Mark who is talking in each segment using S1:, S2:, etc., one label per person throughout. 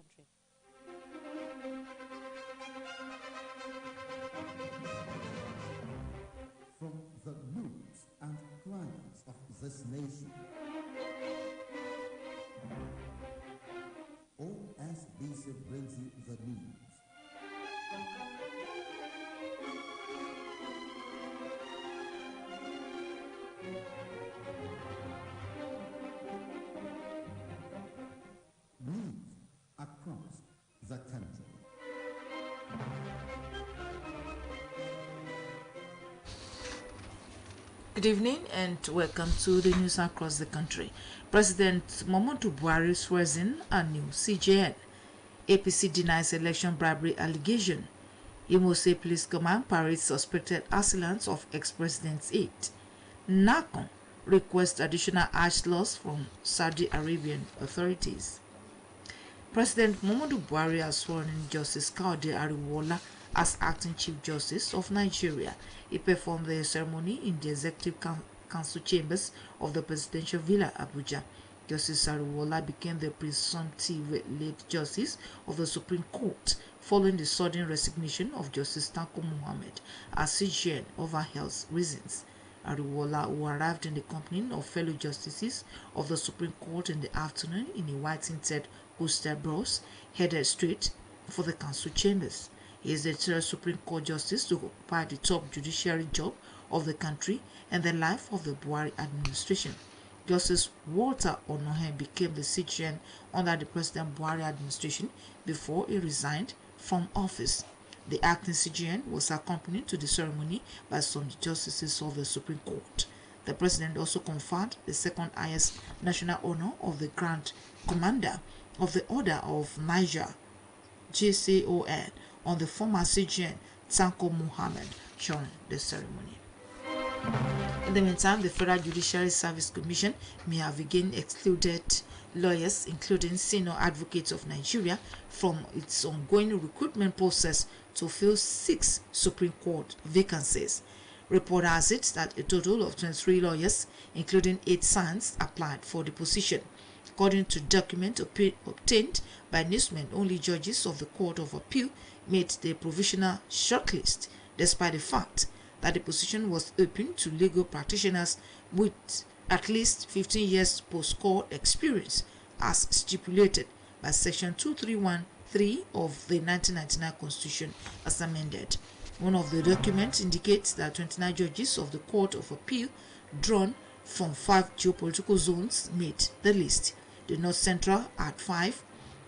S1: country.
S2: From the nooks and crannies of this nation, OSBC brings you the news. News across the country.
S3: Good evening and welcome to the news across the country. President Muhammadu Buhari swears in a new CJN. APC denies election bribery allegation. Imo State Police Command parades suspected assailants of ex-president's aide. NACON requests additional Hajj laws from Saudi Arabian authorities. President Muhammadu Buhari has sworn in Justice Kaode Ariwola as acting Chief Justice of Nigeria. He performed the ceremony in the Executive Council chambers of the Presidential Villa, Abuja. Justice Ariwola became the presumptive lead justice of the Supreme Court following the sudden resignation of Justice Tanko Muhammad as CJN over health reasons. Ariwola, who arrived in the company of fellow justices of the Supreme Court in the afternoon in a white-tinted Ulster bus, headed straight for the council chambers. He is the third Supreme Court justice to occupy the top judiciary job of the country and the life of the Buhari administration. Justice Walter Onohen became the CJN under the President Buhari administration before he resigned from office. The acting CJN was accompanied to the ceremony by some justices of the Supreme Court. The president also conferred the second highest national honor of the Grand Commander of the Order of Niger, JCON, on the former CJN Tanko Muhammad during the ceremony. In the meantime, the Federal Judiciary Service Commission may have again excluded lawyers, including senior advocates of Nigeria, from its ongoing recruitment process to fill 6 Supreme Court vacancies. Report has it that a total of 23 lawyers, including 8 sons, applied for the position. According to documents obtained by newsmen, only judges of the Court of Appeal made the provisional shortlist, despite the fact that the position was open to legal practitioners with at least 15 years post-court experience, as stipulated by Section 2313 of the 1999 Constitution as amended. One of the documents indicates that 29 judges of the Court of Appeal, drawn from 5 geopolitical zones, made the list. The North Central had 5,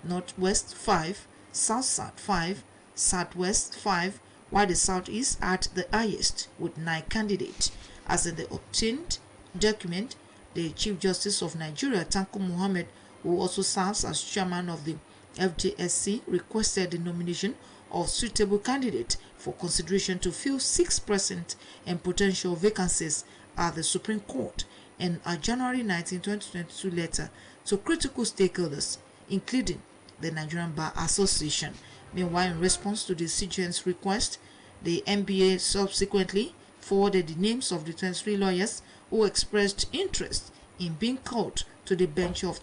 S3: Northwest 5, South-South 5, Southwest 5, while the Southeast had the highest with 9 candidates. As in the obtained document, the Chief Justice of Nigeria, Tanko Muhammad, who also serves as chairman of the FJSC, requested the nomination of suitable candidates for consideration to fill 6 present and potential vacancies at the Supreme Court in a January 19, 2022 letter to critical stakeholders, including the Nigerian Bar Association. Meanwhile, in response to the CJN's request, the NBA subsequently forwarded the names of the 23 lawyers who expressed interest in being called to the bench of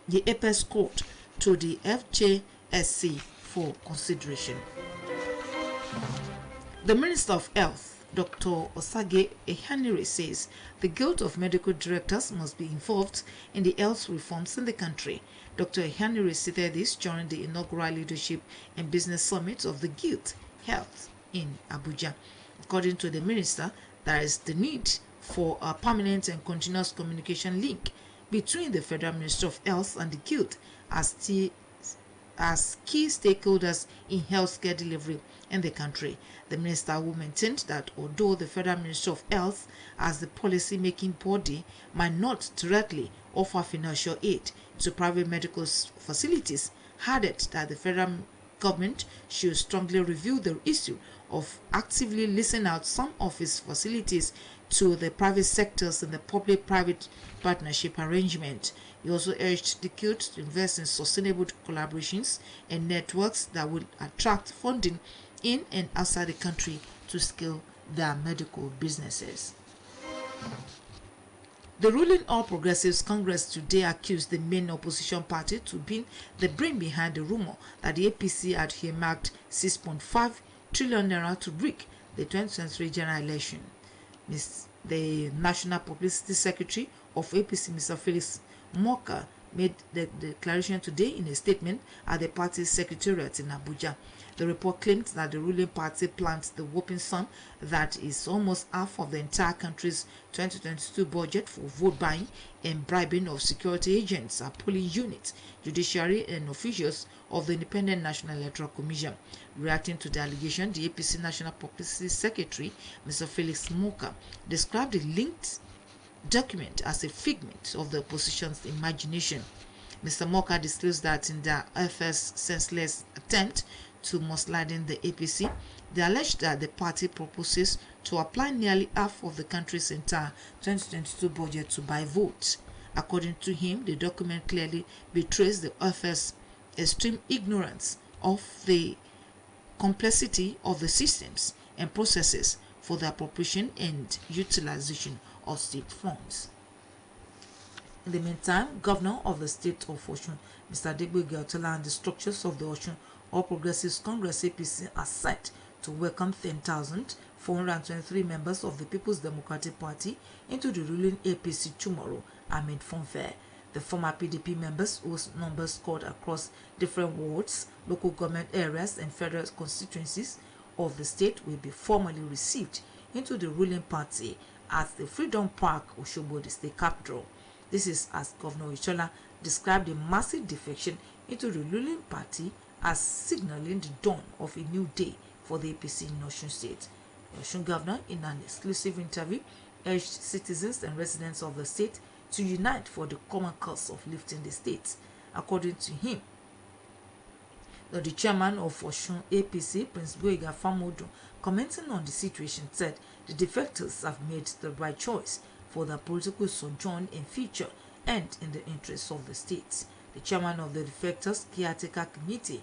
S3: the Apex Court to the FJSC for consideration. The Minister of Health, Dr. Osage Ehanire, says the guild of medical directors must be involved in the health reforms in the country. Dr. Ehanire stated this during the inaugural Leadership and Business Summit of the Guild Health in Abuja. According to the minister, there is the need for a permanent and continuous communication link between the Federal Ministry of Health and the Guild as key stakeholders in healthcare delivery in the country. The minister, who maintained that although the Federal Ministry of Health as the policy-making body might not directly offer financial aid to private medical facilities, added that the federal government should strongly review the issue of actively leasing out some of its facilities to the private sectors in the public-private partnership arrangement. He also urged the Guild to invest in sustainable collaborations and networks that will attract funding in and outside the country to scale their medical businesses. The ruling All Progressives Congress today accused the main opposition party to be the brain behind the rumor that the APC had earmarked 6.5 trillion naira to rig the 2023 general election. The National Publicity Secretary of APC, Mr. Felix Moka, made the declaration today in a statement at the party's secretariat in Abuja. The report claimed that the ruling party plans the whopping sum that is almost half of the entire country's 2022 budget for vote buying and bribing of security agents at polling units, judiciary and officials of the Independent National Electoral Commission. Reacting to the allegation, the APC National Publicity Secretary, Mr. Felix Moka, described the linked document as a figment of the opposition's imagination. Mr. Moka disclosed that in their first senseless attempt to misleading the APC, they alleged that the party proposes to apply nearly half of the country's entire 2022 budget to buy votes. According to him, the document clearly betrays the FS extreme ignorance of the complexity of the systems and processes for the appropriation and utilization of state funds. In the meantime, Governor of the state of Osun, Mr. Adegboyega Otola, and the structures of the Osun All Progressives Congress APC are set to welcome 10,423 members of the People's Democratic Party into the ruling APC tomorrow amid fanfare. The former PDP members, whose numbers scored across different wards, local government areas, and federal constituencies of the state, will be formally received into the ruling party at the Freedom Park, Osogbo, the state capital. This is as Governor Oitola described the massive defection into the ruling party as signaling the dawn of a new day for the APC in Osun State. The Osun governor, in an exclusive interview, urged citizens and residents of the state to unite for the common cause of lifting the state. According to him, the chairman of Osun APC, Prince Boyega Famodo, commenting on the situation, said the defectors have made the right choice for their political sojourn in future and in the interests of the state. The chairman of the defectors caretaker committee,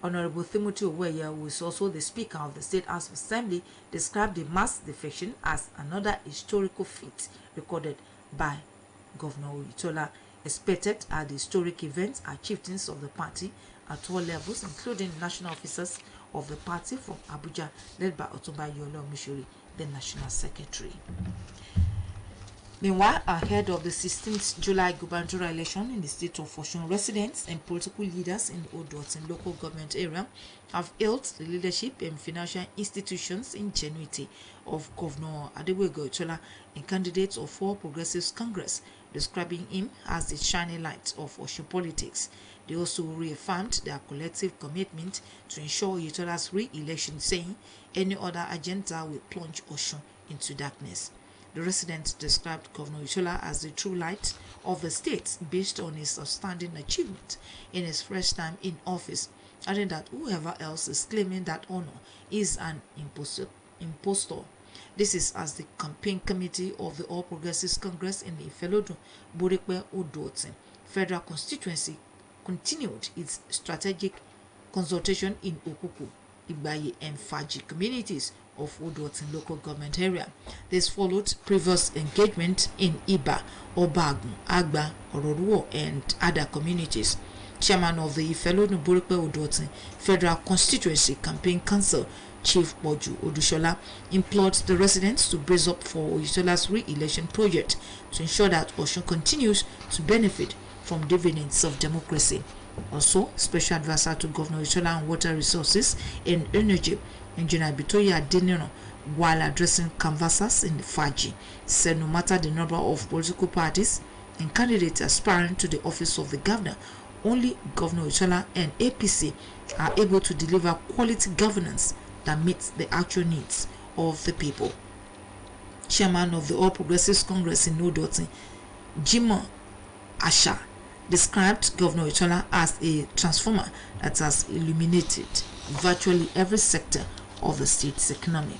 S3: Honorable Timothy Oweya, who is also the Speaker of the State House of Assembly, described the mass defection as another historical feat recorded by Governor Oitola. Expected at the historic events are chieftains of the party at all levels, including national officers of the party from Abuja, led by Otumba Yolo Mishori, the National Secretary. Meanwhile, ahead of the 16th July gubernatorial election in the state of Osun, residents and political leaders in the Odotin local government area have hailed the leadership and financial institutions' ingenuity of Governor Adegboyega Oitola and candidates of All Progressives Congress, describing him as the shining light of Osun politics. They also reaffirmed their collective commitment to ensure Oitola's re-election, saying any other agenda will plunge Osun into darkness. The residents described Governor Oitola as the true light of the state based on his outstanding achievement in his first time in office, adding that whoever else is claiming that honor is an impostor. This is as the campaign committee of the All Progressives Congress in the Ifelodun Borekwe Odotin federal constituency continued its strategic consultation in Okuku, Igbaye and Faji communities of Odotin local government area. This followed previous engagement in Iba, Obagun, Agba, Ororuo and other communities. Chairman of the Ifelodun Borekwe Odotin Federal Constituency Campaign Council, Chief Boju Odushola, implored the residents to brace up for Oitola's re-election project to ensure that Osun continues to benefit from dividends of democracy. Also, Special Advisor to Governor Oitola on Water Resources and Energy, Engineer Bitoye Adeniro, while addressing canvassers in the Faji, said no matter the number of political parties and candidates aspiring to the office of the governor, only Governor Oitola and APC are able to deliver quality governance that meets the actual needs of the people. Chairman of the All Progressives Congress in Odotin, Jimoh Asha, described Governor Oitola as a transformer that has illuminated virtually every sector of the state's economy.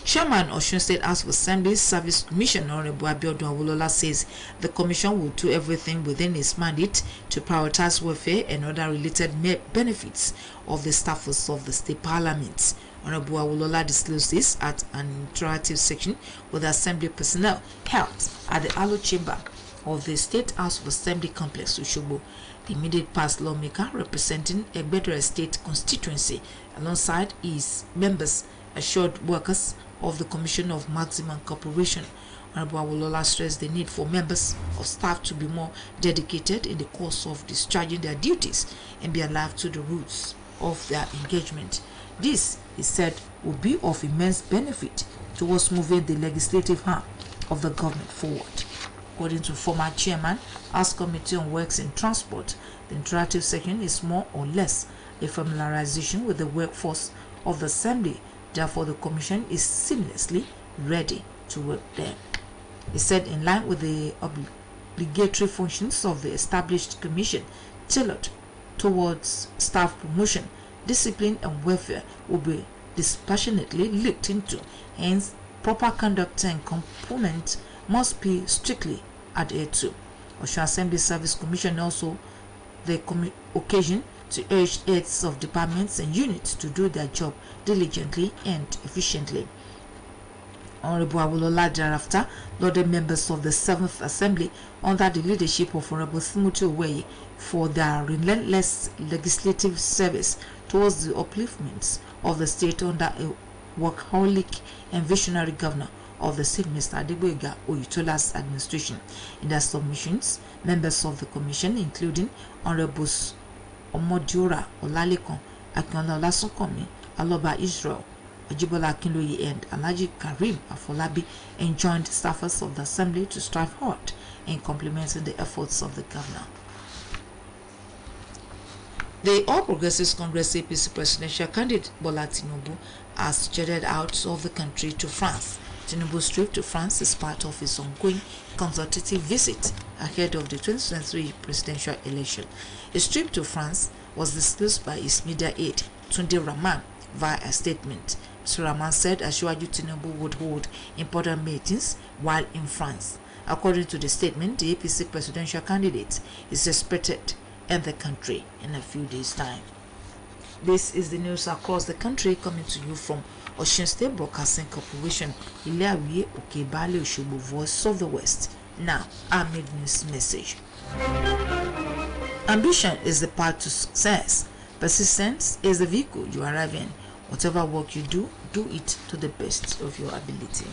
S3: Chairman of Osun State House of Assembly Service Commission, Honorable Abiodun Awolola, says the commission will do everything within its mandate to prioritize welfare and other related benefits of the staffers of the state parliament. Honorable Awolola disclosed this at an interactive section with Assembly personnel held at the Alo Chamber of the State House of Assembly Complex, Osogbo. The immediate past lawmaker representing Egbedore State constituency alongside his members assured workers of the Commission of Maximum Cooperation. Honorable Awolola stressed the need for members of staff to be more dedicated in the course of discharging their duties and be alive to the roots of their engagement. This, he said, will be of immense benefit towards moving the legislative arm of the government forward. According to former chairman, House Committee on Works and Transport, the interactive section is more or less a familiarization with the workforce of the Assembly. Therefore, the Commission is seamlessly ready to work there. He said, in line with the obligatory functions of the established commission tailored towards staff promotion, discipline and welfare will be dispassionately looked into. Hence, proper conduct and component must be strictly adhered to. Osun Assembly Service Commission also the occasion to urge heads of departments and units to do their job diligently and efficiently. Honorable Awolola thereafter lauded members of the 7th Assembly under the leadership of Honorable Timothy Oweye for their relentless legislative service towards the upliftment of the state under a workaholic and visionary governor of the state, Mr. Adegboyega Oyetola's administration. In their submissions, members of the commission, including Honorables Omodiora Olalekan, Akinola Olasunkanmi, Aloba Israel, Ajibola Akinloye and Alhaji Karim Afolabi, enjoined staffers of the Assembly to strive hard in complementing the efforts of the governor. The All Progressives Congress APC presidential candidate Bola Tinubu has jetted out of the country to France. Tinubu's trip to France is part of his ongoing consultative visit ahead of the 2023 presidential election. His trip to France was disclosed by his media aide, Tunde Rahman, via a statement. Mr. Rahman said Asiwaju Tinubu would hold important meetings while in France. According to the statement, the APC presidential candidate is expected in the country in a few days' time. This is the news across the country coming to you from Osun State Broadcasting Corporation, Ile-Awiye Okebale Osogbo, Voice of the West. Now, our mid-news message. Ambition is the path to success. Persistence is the vehicle you arrive in. Whatever work you do, do it to the best of your ability.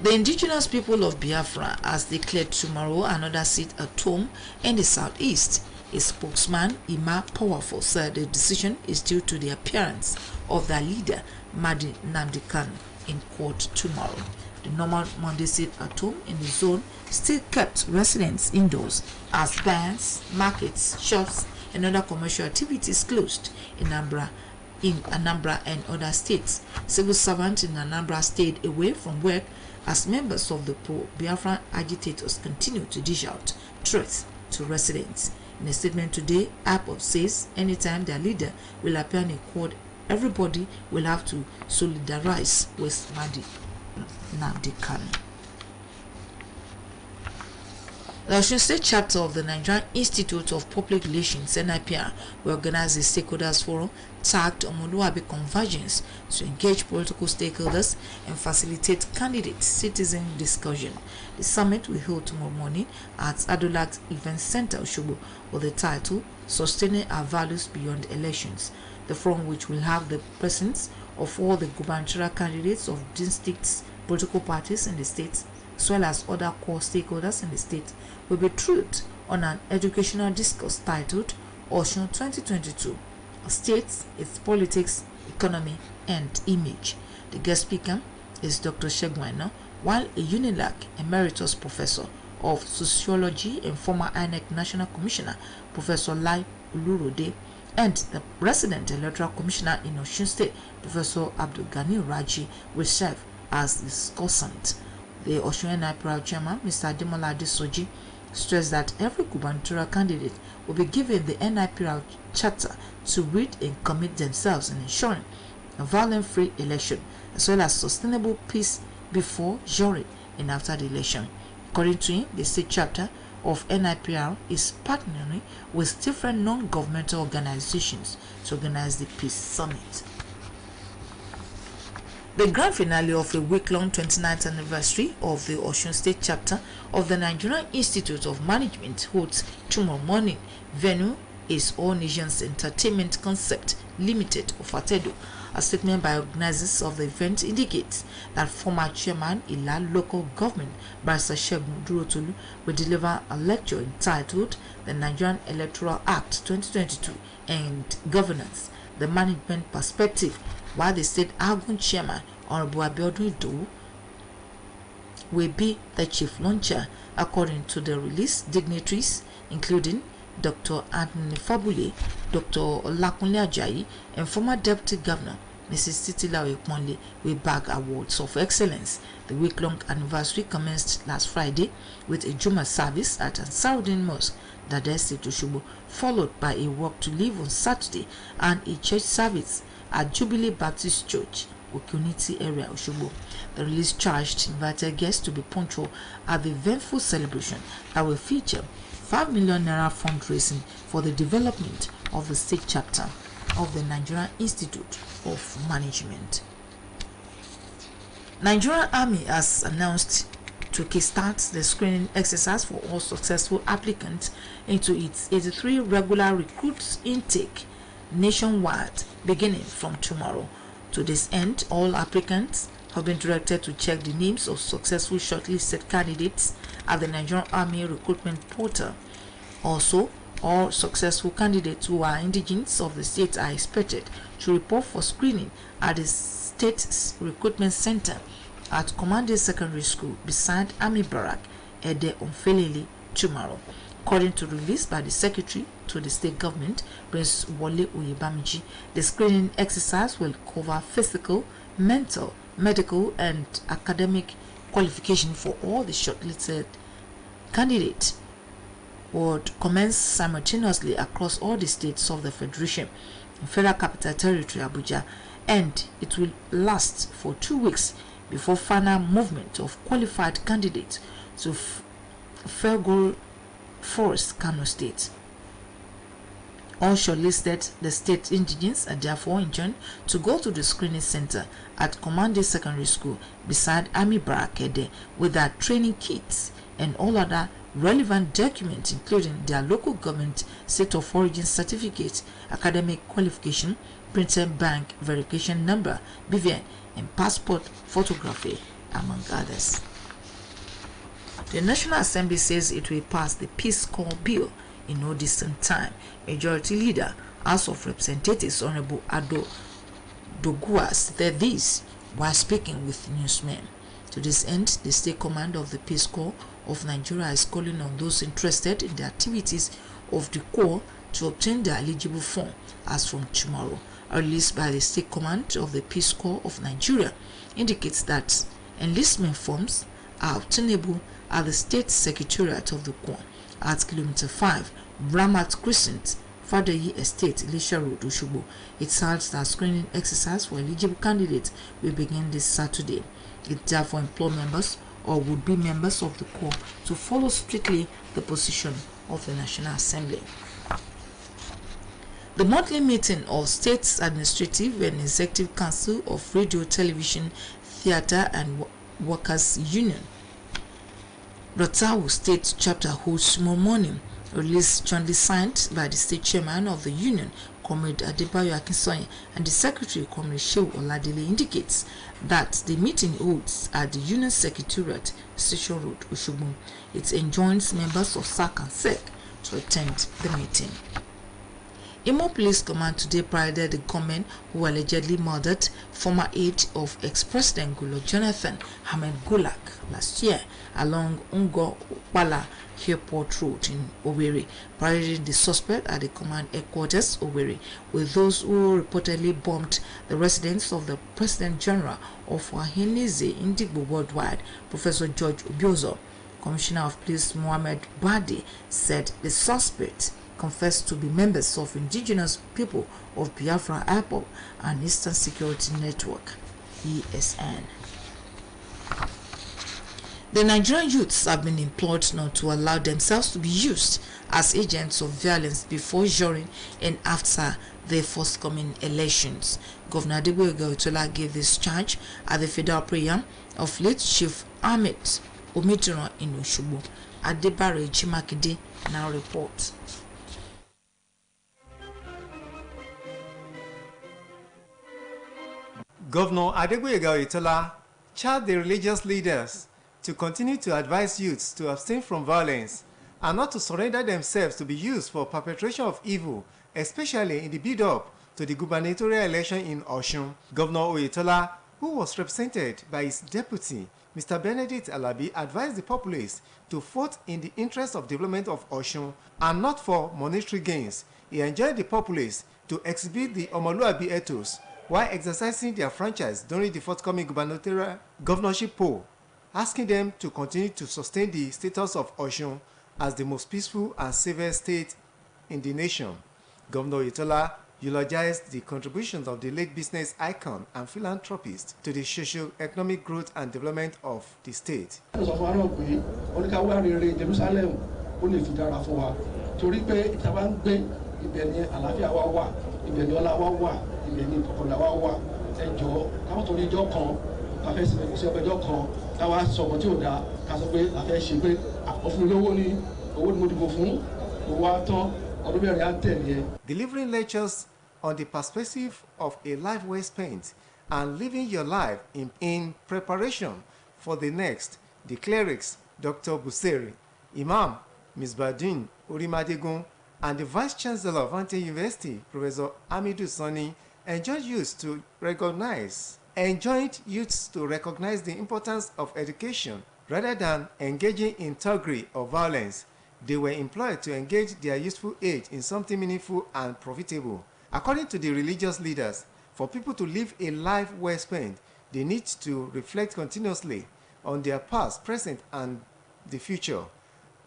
S3: The indigenous people of Biafra has declared tomorrow another seat at home in the southeast. A spokesman, Ima Powerful, said the decision is due to the appearance of their leader, Madi Nnamdi Kanu, in court tomorrow. The normal Monday seat at home in the zone still kept residents indoors as banks, markets, shops, and other commercial activities closed in Anambra and other states. Civil servants in Anambra stayed away from work as members of the pro-Biafran agitators continue to dish out threats to residents. In a statement today, IPOB says anytime their leader will appear in court, everybody will have to solidarize with Madi Nnamdi Kanu. The Osun State chapter of the Nigerian Institute of Public Relations (NIPR) will organize a stakeholders forum tagged Omoluabi Convergence to engage political stakeholders and facilitate candidate-citizen discussion. The summit will hold tomorrow morning at Adolat Event Center, Osogbo, with the title "Sustaining Our Values Beyond Elections." The forum, which will have the presence of all the gubernatorial candidates of districts, political parties in the state, as well as other core stakeholders in the state, will be truth on an educational discourse titled Osun 2022, States, Its Politics, Economy and Image. The guest speaker is Dr. Shegwaina, while a UNILAG Emeritus Professor of Sociology and former INEC National Commissioner, Professor Lai Ulurode, and the Resident Electoral Commissioner in Osun State, Professor Abdul Ghani Raji, will serve as discussant. The Osun NIPR chairman, Mr. Ademola Adesoji, stressed that every gubernatorial candidate will be given the NIPR charter to read and commit themselves in ensuring a violence-free election, as well as sustainable peace before, during, and after the election. According to him, the state chapter of NIPR is partnering with different non-governmental organizations to organize the Peace Summit. The grand finale of a week-long 29th anniversary of the Osun State chapter of the Nigerian Institute of Management holds tomorrow morning. Venue is All Nations Entertainment Concept Limited of Atedo. A statement by organizers of the event indicates that former chairman Ila Local Government Barrister Segun Durotolu will deliver a lecture entitled The Nigerian Electoral Act 2022 and Governance, the Management Perspective, while the state Agun chairman Honorable Abiodun Idowu will be the chief launcher. According to the release, dignitaries including Dr. Anthony Fabule, Dr. Olakunle Ajayi, and former Deputy Governor Mrs. Titilayo Ekponle will bag awards of excellence. The week-long anniversary commenced last Friday with a Juma service at Ansarudin Mosque, Dada Estate, Osogbo, followed by a walk to live on Saturday and a church service at Jubilee Baptist Church, Okuniti area, Osogbo. The release charged invited guests to be punctual at the eventful celebration that will feature 5 million naira fundraising for the development of the state chapter of the Nigerian Institute of Management. Nigerian Army has announced to kickstart the screening exercise for all successful applicants into its 83 regular recruits intake nationwide beginning from tomorrow. To this end, all applicants have been directed to check the names of successful shortlisted candidates at the Nigerian Army recruitment portal. Also, all successful candidates who are indigenes of the state are expected to report for screening at the State Recruitment Center at Commanding Secondary School beside Army Barrack, Ede Onfelele, tomorrow. According to release by the Secretary to the State Government, Prince Wole Oyebamiji, the screening exercise will cover physical, mental, medical, and academic qualification for all the shortlisted candidates. Would commence simultaneously across all the states of the Federation and Federal Capital Territory, Abuja, and it will last for 2 weeks before final movement of qualified candidates to Felgore Forest, Kano State. All shortlisted the state indigenes are therefore enjoined to go to the screening center at Commanding Secondary School beside Army Barrack Ede with their training kits and all other relevant documents, including their local government state of origin certificate, academic qualification, printed bank verification number, BVN, and passport photography, among others. The National Assembly says it will pass the Peace Corps Bill in no distant time. Majority Leader, House of Representatives Honorable Ado Dogua said this while speaking with newsmen. To this end, the State Command of the Peace Corps of Nigeria is calling on those interested in the activities of the Corps to obtain their eligible form as from tomorrow. A release by the State Command of the Peace Corps of Nigeria indicates that enlistment forms are obtainable at the State Secretariat of the Corps at Kilometer 5, Ramat Crescent, Fadeyi Estate, Ilesha Road, Osogbo. It adds that screening exercise for eligible candidates will begin this Saturday. It therefore implores members or would-be members of the Corps to follow strictly the position of the National Assembly. The monthly meeting of States Administrative and Executive Council of Radio, Television, Theatre and Workers Union, Rotawu State Chapter holds tomorrow morning. A release jointly signed by the State Chairman of the Union, Comrade Adebayo Akinsoye, and the Secretary, Comrade Shehu Oladele, indicates that the meeting holds at the Union Secretariat, Station Road, Osogbo. It enjoins members of SAC and SEC to attend the meeting. Imo Police Command today paraded the gunmen who allegedly murdered former aide of ex-President Goodluck Jonathan, Ahmed Gulak, last year along Ungo-Upala Airport Road in Owerri, parading the suspect at the command headquarters, Owerri, with those who reportedly bombed the residence of the President General of Wahenize Indigbo Worldwide, Professor George Obiozo. Commissioner of Police Mohammed Badi said the suspect confessed to be members of indigenous people of Biafra IPOB and Eastern Security Network, ESN. The Nigerian youths have been implored not to allow themselves to be used as agents of violence before, during, and after the forthcoming elections. Governor Adeboyega Oyetola gave this charge at the federal prayer of late Chief Ahmed Omidiran in Osogbo. Adebare Chimakide now reports.
S1: Governor Adeboyega Oyetola charged the religious leaders to continue to advise youths to abstain from violence and not to surrender themselves to be used for perpetration of evil, especially in the build-up to the gubernatorial election in Osun. Governor Oyetola, who was represented by his deputy, Mr. Benedict Alabi, advised the populace to vote in the interest of development of Osun and not for monetary gains. He enjoined the populace to exhibit the Omoluabi ethos while exercising their franchise during the forthcoming gubernatorial governorship poll, asking them to continue to sustain the status of Osun as the most peaceful and safest state in the nation. Governor Oyetola eulogized the contributions of the late business icon and philanthropist to the socio-economic growth and development of the state. Delivering lectures on the perspective of a life well spent and living your life in preparation for the next, the clerics Dr. Buseri, Imam Misbadin Urimadegun, and the Vice Chancellor of Ante University, Professor Amidou Sani, enjoined youths to recognize the importance of education rather than engaging in thuggery or violence. They were employed to engage their youthful age in something meaningful and profitable. According to the religious leaders, for people to live a life well spent, they need to reflect continuously on their past, present, and the future,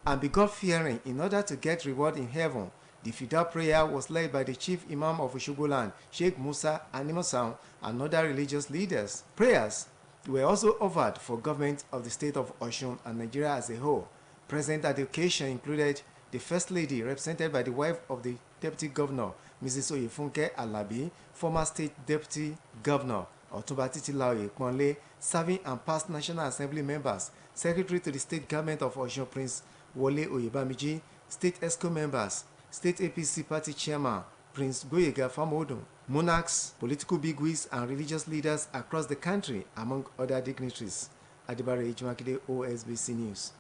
S1: and be God-fearing in order to get reward in heaven. The fidal prayer was led by the chief imam of Osogbo land, Sheikh Musa Animosam, and other religious leaders. Prayers were also offered for government of the state of Osun and Nigeria as a whole. Present at the occasion included the First Lady, represented by the wife of the Deputy Governor, Mrs. Oyefunke Alabi, former State Deputy Governor, Otunba Titilaoye Ponle, serving and past National Assembly members, Secretary to the State Government of Osun, Prince Wole Oyebamiji, State ESCO members, State APC Party Chairman, Prince Gboyega Famodun, monarchs, political bigwigs, and religious leaders across the country, among other dignitaries. Adebare Ijumakide, OSBC News.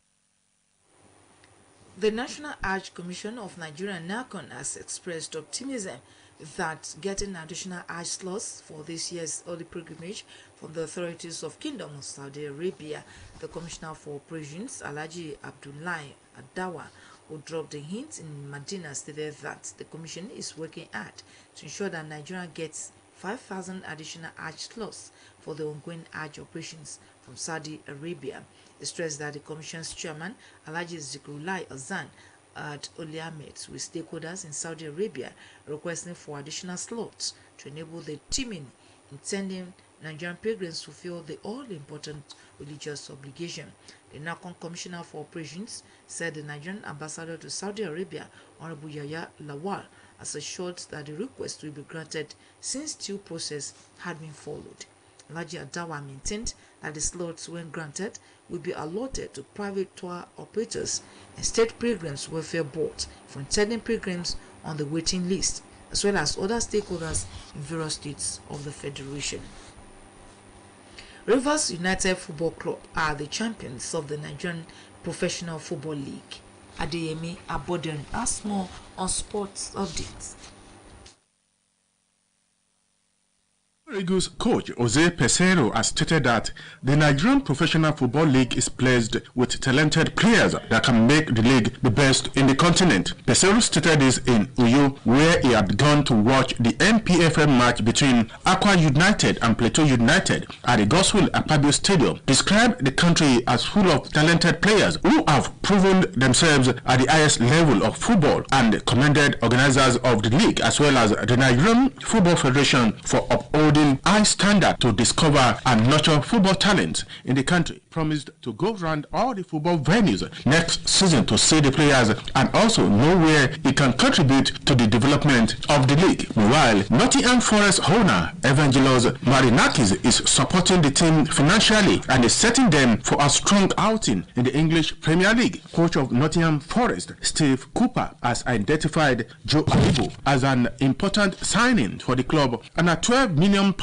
S3: The National Hajj Commission of Nigeria, NACON, has expressed optimism that getting additional Hajj slots for this year's holy pilgrimage from the authorities of Kingdom of Saudi Arabia. The Commissioner for Operations, Alhaji Abdullahi Adawa, who dropped a hint in Medina, stated that the Commission is working hard to ensure that Nigeria gets 5,000 additional Hajj slots for the ongoing Hajj operations from Saudi Arabia. He stressed that the Commission's chairman, Alhaji Zikrullah Azan, had earlier met with stakeholders in Saudi Arabia requesting for additional slots to enable the teaming intending Nigerian pilgrims to fulfill the all-important religious obligation. The NACON Commissioner for Operations said the Nigerian ambassador to Saudi Arabia, Honorable Yahya Lawal, has assured that the request will be granted since due process had been followed. Alhaji Adawa maintained that the slots, when granted, will be allotted to private tour operators and state pilgrims welfare boards for intending pilgrims on the waiting list, as well as other stakeholders in various states of the Federation. Rivers United Football Club are the champions of the Nigerian Professional Football League. Adeyemi Aboden has more on sports updates.
S4: Eagles coach Jose Peseiro has stated that the Nigerian Professional Football League is blessed with talented players that can make the league the best in the continent. Peseiro stated this in Uyo, where he had gone to watch the NPFL match between Aqua United and Plateau United at the Gospel Akpabio Stadium. Described the country as full of talented players who have proven themselves at the highest level of football, and commended organizers of the league as well as the Nigerian Football Federation for upholding holding high standard to discover and nurture football talent in the country, promised to go round all the football venues next season to see the players and also know where it can contribute to the development of the league. Meanwhile, Nottingham Forest owner Evangelos Marinakis is supporting the team financially and is setting them for a strong outing in the English Premier League. Coach of Nottingham Forest, Steve Cooper, has identified Joe Aribo as an important signing for the club, and a £12 million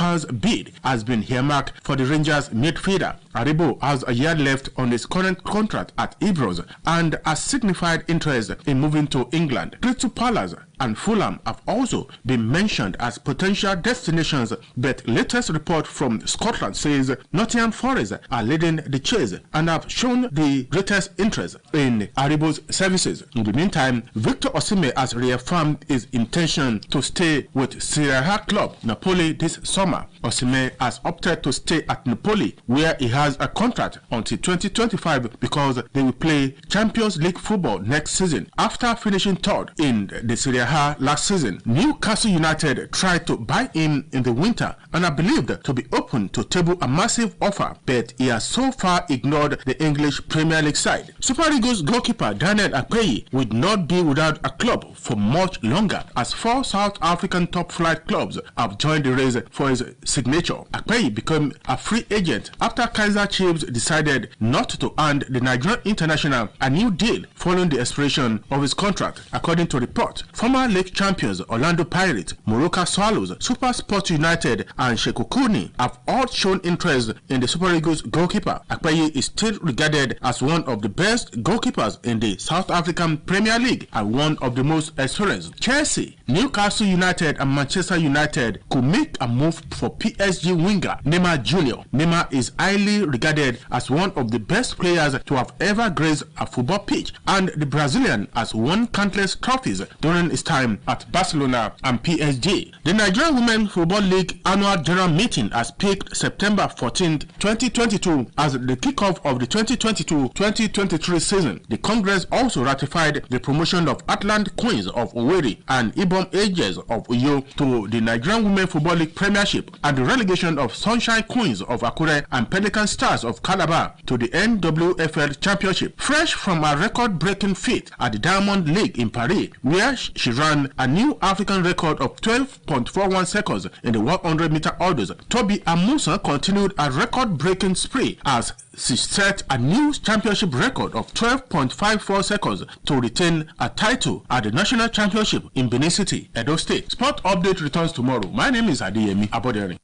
S4: bid has been earmarked for the Rangers midfielder. Aribo has a year left on his current contract at Ibrox and has signified interest in moving to England. Crystal Palace and Fulham have also been mentioned as potential destinations, but latest report from Scotland says Nottingham Forest are leading the chase and have shown the greatest interest in Aribo's services. In the meantime, Victor Osimhen has reaffirmed his intention to stay with Serie A club Napoli this summer. Osimhen has opted to stay at Napoli, where he has a contract until 2025 because they will play Champions League football next season. After finishing third in the Serie A last season, Newcastle United tried to buy him in the winter and are believed to be open to table a massive offer, but he has so far ignored the English Premier League side. Super Eagles goalkeeper Daniel Akpeyi would not be without a club for much longer, as 4 South African top-flight clubs have joined the race for his signature. Akpeyi became a free agent after Kaizer Chiefs decided not to hand the Nigerian international a new deal following the expiration of his contract. According to report, former league champions Orlando Pirates, Morocco Swallows, Super Sports United and Shekukuni have all shown interest in the Super Eagles goalkeeper. Akpeyi is still regarded as one of the best goalkeepers in the South African Premier League and one of the most experienced. Chelsea, Newcastle United and Manchester United could make a move for PSG winger Neymar Jr. Neymar is highly regarded as one of the best players to have ever graced a football pitch, and the Brazilian has won countless trophies during his time at Barcelona and PSG. The Nigerian Women's Football League annual general meeting has picked September 14, 2022 as the kickoff of the 2022-2023 season. The Congress also ratified the promotion of Atlant Queens of Owerri and Ibom Ages of Uyo to the Nigerian Women's Football League Premiership and the relegation of Sunshine Queens of Akure and Pelican Stars of Calabar to the NWFL Championship. Fresh from a record-breaking feat at the Diamond League in Paris, where she ran a new African record of 12.41 seconds in the 100-meter hurdles, Toby Amusa continued a record-breaking spree as she set a new championship record of 12.54 seconds to retain a title at the National Championship in Benin City, Edo State. Sport Update returns tomorrow. My name is Adeyemi Abodere.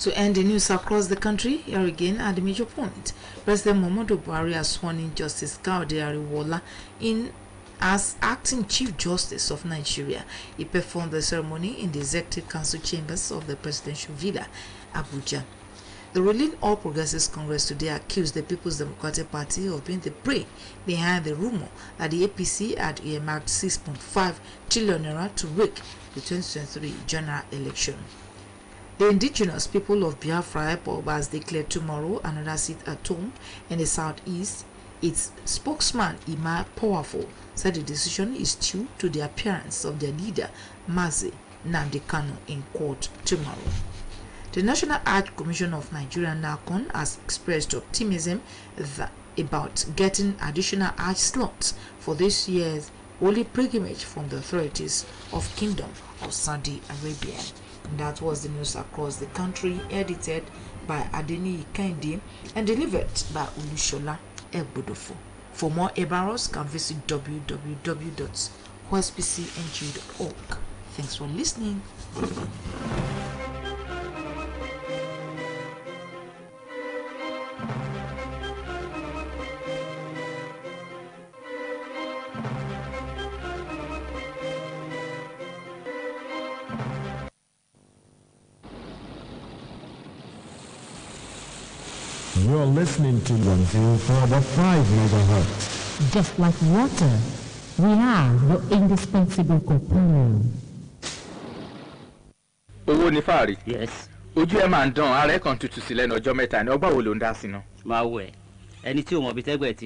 S3: To end the news across the country, here again at the major point. President Muhammadu Buhari has sworn in Justice Kaode Ariwola as acting Chief Justice of Nigeria. He performed the ceremony in the Executive Council chambers of the Presidential Villa, Abuja. The ruling All Progressives Congress today accused the People's Democratic Party of being the brain behind the rumor that the APC had earmarked 6.5 trillion naira to rig the 2023 general election. The indigenous people of Biafra has declared tomorrow another seat at home in the southeast. Its spokesman, Ima Powerful, said the decision is due to the appearance of their leader, Mazi Nnamdi Kanu, in court tomorrow. The National Hajj Commission of Nigeria, NACON, has expressed optimism about getting additional Hajj slots for this year's holy pilgrimage from the authorities of Kingdom of Saudi Arabia. And that was the news across the country, edited by Adeni Ikendi and delivered by Ulushola Ebudofo. For more Ebaros, can visit www.osbcng.org. Thanks for listening.
S5: You're listening to 104.5 megahertz.
S6: Just like water, we are your indispensable companion.
S7: Owó ni fàárí.
S6: Yes.
S7: Ojú ẹ máa ń dán, ara ẹ kan tutù sí lẹ́nu ọjọ́ mẹ́ta ni ọgbà wo ló ń dá sí náà.
S8: Máa wẹ̀ ẹni tí ò mọ̀ bí tẹ́gbẹ̀ẹ́ ti